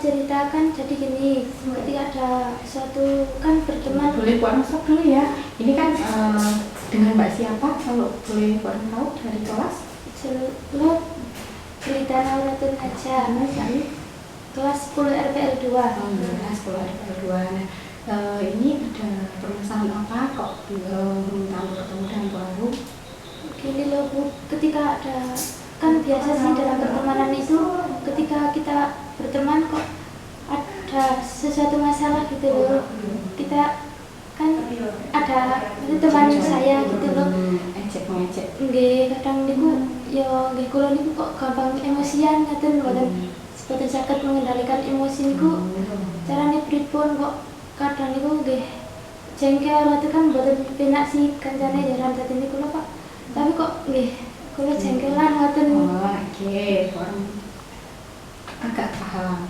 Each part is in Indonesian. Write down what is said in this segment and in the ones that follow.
ceritakan jadi gini, ketika ada suatu kan berteman. Boleh Bu Arum stop dulu ya. Ini kan dengan Mbak siapa kalau boleh Bu Arum tahu dari kelas? Lo cerita Nauratun aja. Kelas 10 RPL 2. Kelas 10 RPL 2. Nah, ini ada permasalahan apa kok minta bertemu dengan Bu Arum? Gini loh Bu, ketika ada kan biasa sih dalam pertemanan itu ketika kita berteman kok ada sesuatu masalah gitu loh, kita kan ada teman saya gitu loh ngecek nggih kadang niku ya nggih kula niku kok gampang emosian ngaten mboten seperti saged mengendalikan emosi niku carane pripun kok kadang niku nggih jengkel itu kan mboten penak sih kancane jaran dadi niku lho Pak, tapi kok nggih kula jengkelan ngoten. Oke, agak paham.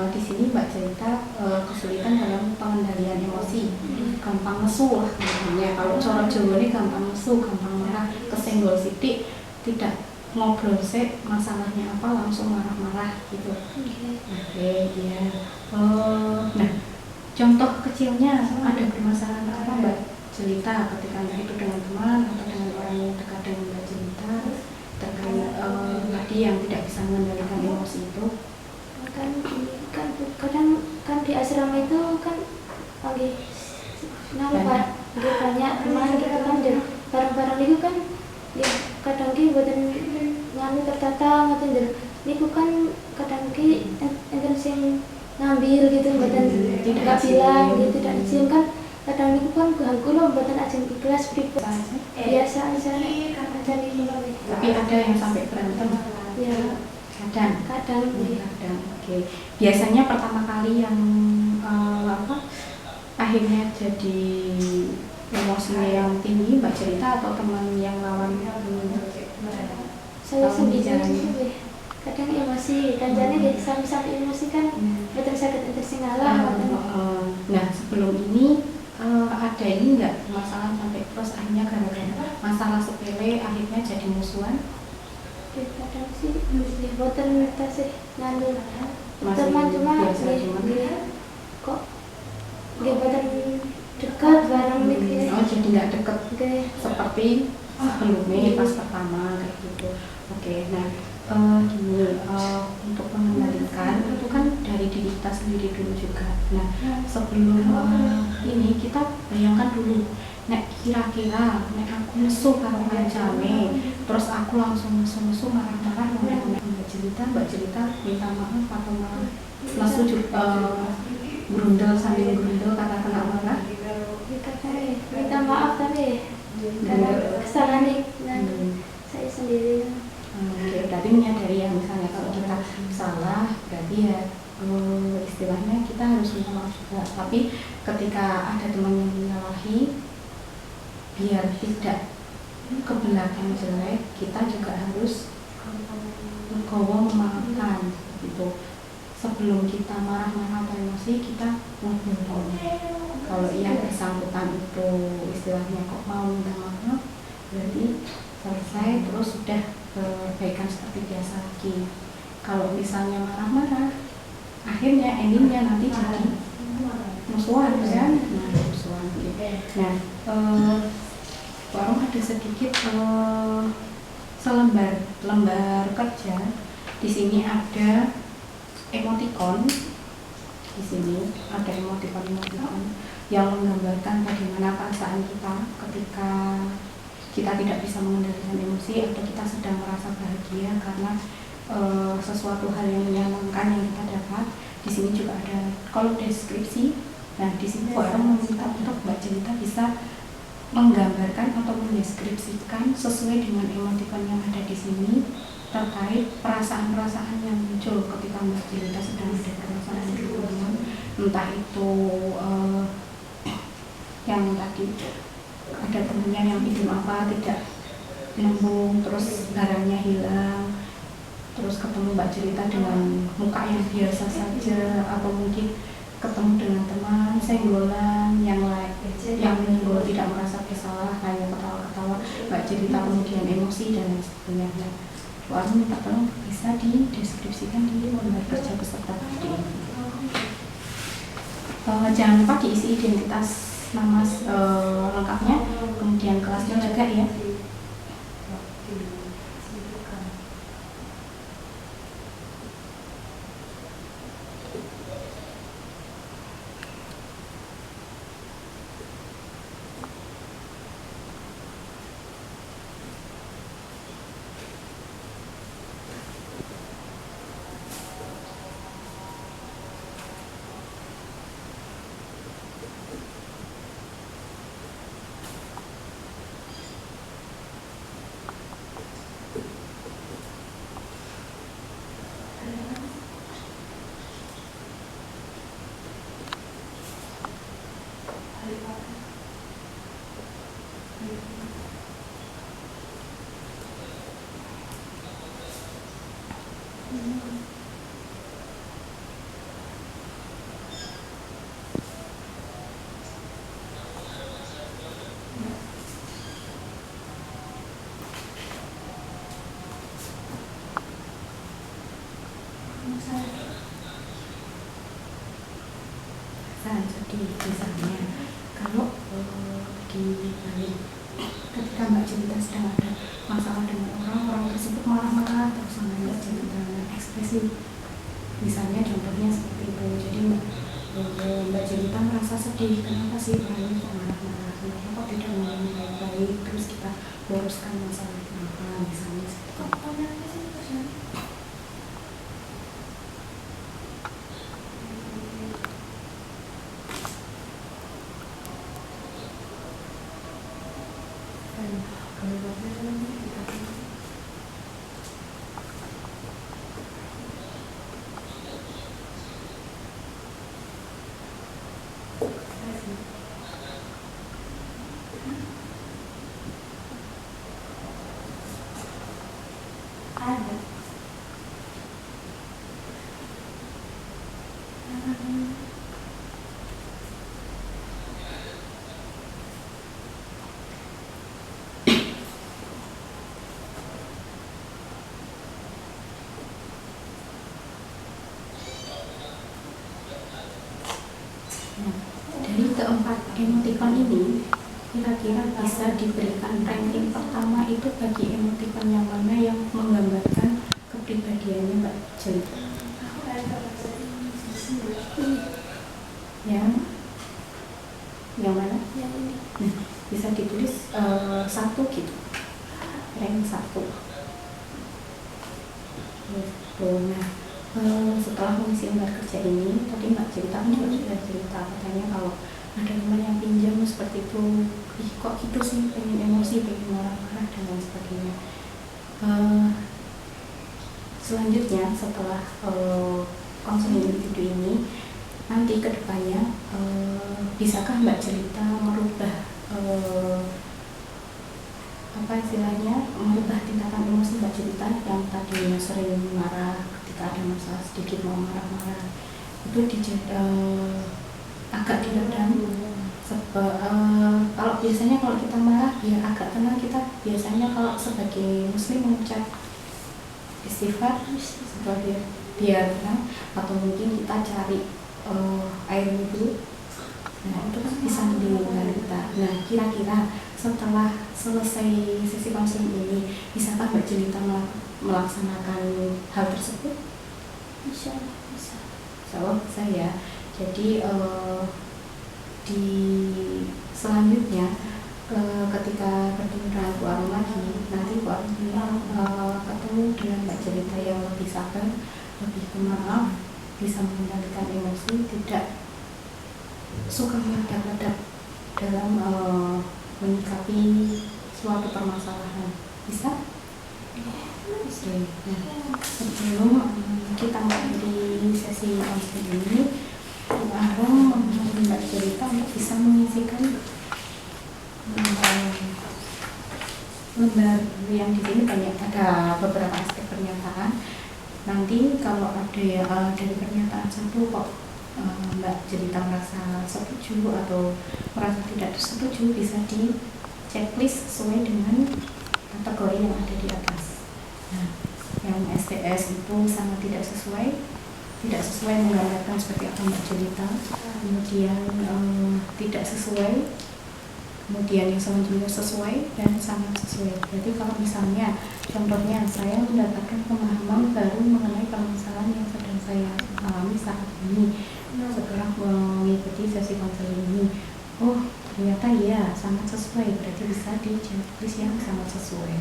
Di sini Mbak cerita kesulitan dalam pengendalian emosi, gampang nesu lah namanya. Kalau cara Jawa ini gampang nesu, gampang marah, kesenggol sidik, tidak ngobrol sih masalahnya apa langsung marah-marah gitu. Oke, iya. Nah, contoh kecilnya ada permasalahan apa Mbak cerita ketika entah itu dengan teman atau dengan orang yang dekat dengan Mbak cerita terkait tadi yang tidak bisa mengendalikan emosi itu? Kan kadang kan di asrama itu kan lagi banyak teman kita kan dan barang-barang itu kan ya kadang ki buatan nganu tertata ngoten niku kan kadang ki enten sing ngambil gitu buatan tidak bilang gitu tidak izin kan kadang niku kan ganggu loh buatan ajeng ikhlas pripun biasa aja tapi ada yang sampai berantem ya kadang oke. Biasanya pertama kali yang akhirnya jadi emosinya yang tinggi Mbak cerita atau teman yang lawan saya sendiri kadang emosi kancane deh sampai emosi kan betul sakit sing ngalah. Nah sebelum ini ada ini enggak masalah sampai terus akhirnya gara-gara masalah sepele akhirnya jadi musuhan? Kadang sih boten tasih ngandung teman cuma kok nggih boten dekat bareng nih. Jadi nggak dekat seperti sebelumnya pas pertama kayak gitu. Oke, nah gini untuk mengendalikan itu kan dari diri kita sendiri dulu juga. Nah sebelum ini kita bayangkan dulu, nek kira-kira nek aku nesu karo kancane, terus aku langsung nesu marah-marah Mbak cerita minta maaf atau malah nesu grundel sambil grundel kata kena marah. Minta maaf tapi karena kesalahan saya sendiri. Oke, berarti menyadari ya misalnya kalau kita salah berarti ya istilahnya kita harus minta maaf juga. Tapi ketika ada teman yang menyalahi, biar tidak ke belakang jelek, kita juga harus legowo memaafkan gitu. Sebelum kita marah-marah atau emosi, kita ngobrol. Kalau yang bersangkutan itu istilahnya kok mau minta maaf, berarti selesai terus sudah perbaikan seperti biasa lagi. Kalau misalnya marah-marah, akhirnya endingnya nanti jadi musuhan kan? Nah, musuhan gitu. Nah, Warung ada sedikit lembar kerja. Di sini ada emoticon. Di sini ada emoticon yang menggambarkan bagaimana perasaan kita ketika kita tidak bisa mengendalikan emosi atau kita sedang merasa bahagia karena sesuatu hal yang menyenangkan yang kita dapat. Di sini juga ada kolom deskripsi. Nah, di sini Warung meminta untuk Mbak Jelita bisa menggambarkan atau mendeskripsikan sesuai dengan emoticon yang ada di sini terkait perasaan-perasaan yang muncul ketika Mbak Jelita sedang ada permasalahan di hubungan, entah itu yang tadi ada temennya yang bikin apa tidak nyambung, terus barangnya hilang, terus ketemu Mbak Jelita dengan muka yang biasa saja, atau mungkin ketemu dengan teman senggolan yang menyenggol tidak merasa bersalah, hanya ketawa-ketawa, Mbak Jelita kemudian emosi dan lain sebagainya. Warung minta tolong bisa dideskripsikan di lembar kerja peserta tadi. Jangan lupa diisi identitas nama lengkapnya, kemudian kelasnya juga ya. Jadi misalnya kalau di Bali ketika Mbak Jelita sedang ada masalah dengan orang tersebut marah-marah terus sama Mbak Jelita ekspresi, misalnya contohnya seperti itu. Jadi Mbak Jelita merasa sedih, kenapa sih orang ini kok marah-marah, kenapa kok tidak ngomong baik-baik, terus kita luruskan masalah kenapa, misalnya seperti itu. Dari keempat emoticon ini kira-kira bisa diberikan ranking pertama itu bagi emoticon yang mana yang menggambarkan kepribadiannya Mbak Jelita? Yang mana? Yang ini. Bisa ditulis 1 gitu, rank 1. Nah, setelah mengisi lembar kerja ini, tadi Mbak Jelita kan juga sudah cerita katanya kalau ada teman yang pinjam seperti itu, kok gitu sih, pengen emosi, pengen marah-marah dan lain sebagainya. Selanjutnya setelah konseling individu ini, nanti kedepannya bisakah Mbak Jelita merubah merubah tingkatan emosi Mbak Jelita yang tadinya sering marah ketika ada masalah sedikit mau marah-marah itu agak diredam. Kalau biasanya kalau kita marah biar agak tenang, kita biasanya kalau sebagai muslim mengucap istighfar biar tenang, atau mungkin kita cari air wudhu. Nah itu kan bisa menenangkan kita. Nah kira-kira setelah selesai sesi konseling ini, bisakah Mbak Jelita melaksanakan hal tersebut? Insya Allah bisa. Insya Allah bisa ya. Jadi di selanjutnya ketika bertemu dengan Bu Arum lagi, nanti Bu Arum ketemu dengan Mbak Jelita yang lebih sabar, lebih pemaaf, bisa mengendalikan emosi, tidak suka meledak-ledak dalam menyikapi suatu permasalahan. Bisa? Oke. Nah, sebelum kita mengakhiri sesi konseling ini, Bu Arum meminta Mbak Jelita untuk bisa mengisikan lembar yang di sini banyak, ada beberapa aspek pernyataan. Nanti kalau ada dari pernyataan satu kok Mbak Jelita merasa setuju atau merasa tidak setuju, bisa di checklist sesuai dengan kategori yang ada di atas. Nah, yang STS itu sangat tidak sesuai, tidak sesuai menggambarkan seperti apa Mbak Jelita, kemudian tidak sesuai, kemudian yang selanjutnya sesuai dan sangat sesuai. Jadi kalau misalnya contohnya saya mendapatkan pemahaman baru mengenai permasalahan yang sedang saya alami saat ini setelah mengikuti sesi konseling ini, oh ternyata ya sangat sesuai, berarti bisa ditulis yang sangat sesuai.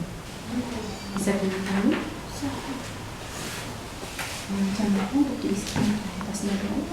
Bisa dilihat. Jangan lupa untuk diisikan di atasnya dulu.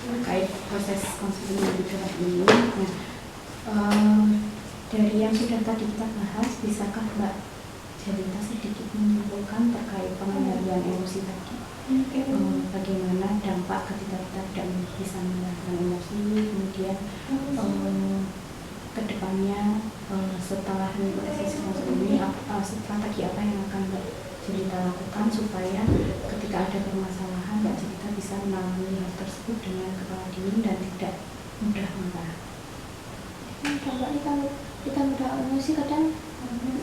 Terkait proses konseling yang digerak ini, dari yang sudah tadi kita bahas, bisakah Mbak Jelita sedikit menyimpulkan terkait pengendalian emosi tadi? Bagaimana dampak ketika kita tidak bisa mengendalikan emosi, kemudian kedepannya setelah mengikuti sesi konseling ini, strategi apa yang akan Mbak Jelita lakukan supaya ketika ada permasalahan Mbak Jelita bisa menangani hal tersebut dengan kepala dingin dan tidak mudah marah. Dampak kalau kita mudah emosi kadang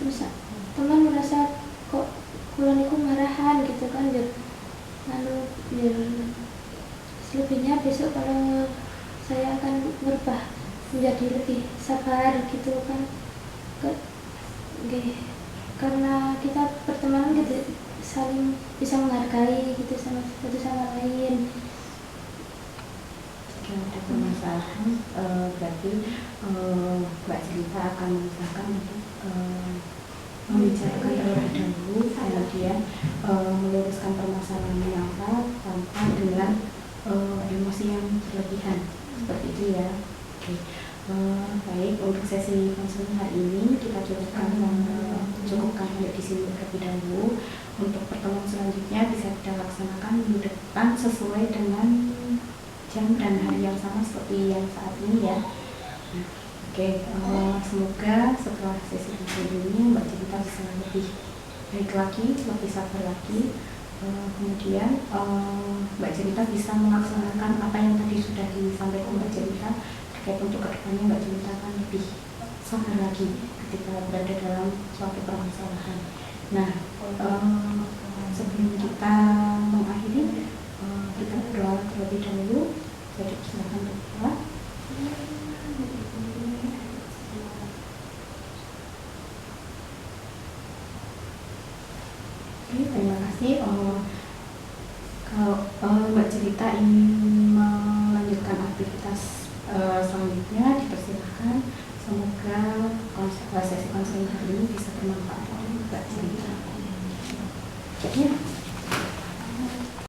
bisa teman merasa kok bulan itu marahan gitu kan, lalu selebihnya besok kalau saya akan berubah menjadi lebih sabar gitu kan, karena kita pertemanan gitu saling bisa menghargai gitu satu sama lain. Jika ada permasalahan, berarti Mbak Jelita akan mengusahakan untuk membicarakan terlebih dahulu, kemudian meluruskan permasalahannya apa tanpa dengan emosi yang berlebihan, seperti itu ya. Oke. Baik, untuk sesi konseling hari ini kita cukupkan sampai di sini terlebih dahulu. Untuk pertemuan selanjutnya bisa kita laksanakan minggu depan sesuai dengan jam dan hari yang sama seperti yang saat ini ya. Oke, semoga setelah sesi konseling ini Mbak Jelita bisa lebih baik lagi, lebih sabar lagi. Kemudian Mbak Jelita bisa melaksanakan apa yang tadi sudah disampaikan Mbak Jelita. Terkait untuk kedepannya Mbak Jelita akan lebih sabar lagi ketika berada dalam suatu permasalahan. Nah, sebelum kita mengakhiri, kita berdoa terlebih dahulu. Jadi silakan berdoa. Oke, terima kasih. Kalau Mbak Jelita ingin melanjutkan aktivitas selanjutnya, dipersilahkan. Semoga sesi konseling hari ini bisa bermanfaat untuk Mbak Jelita.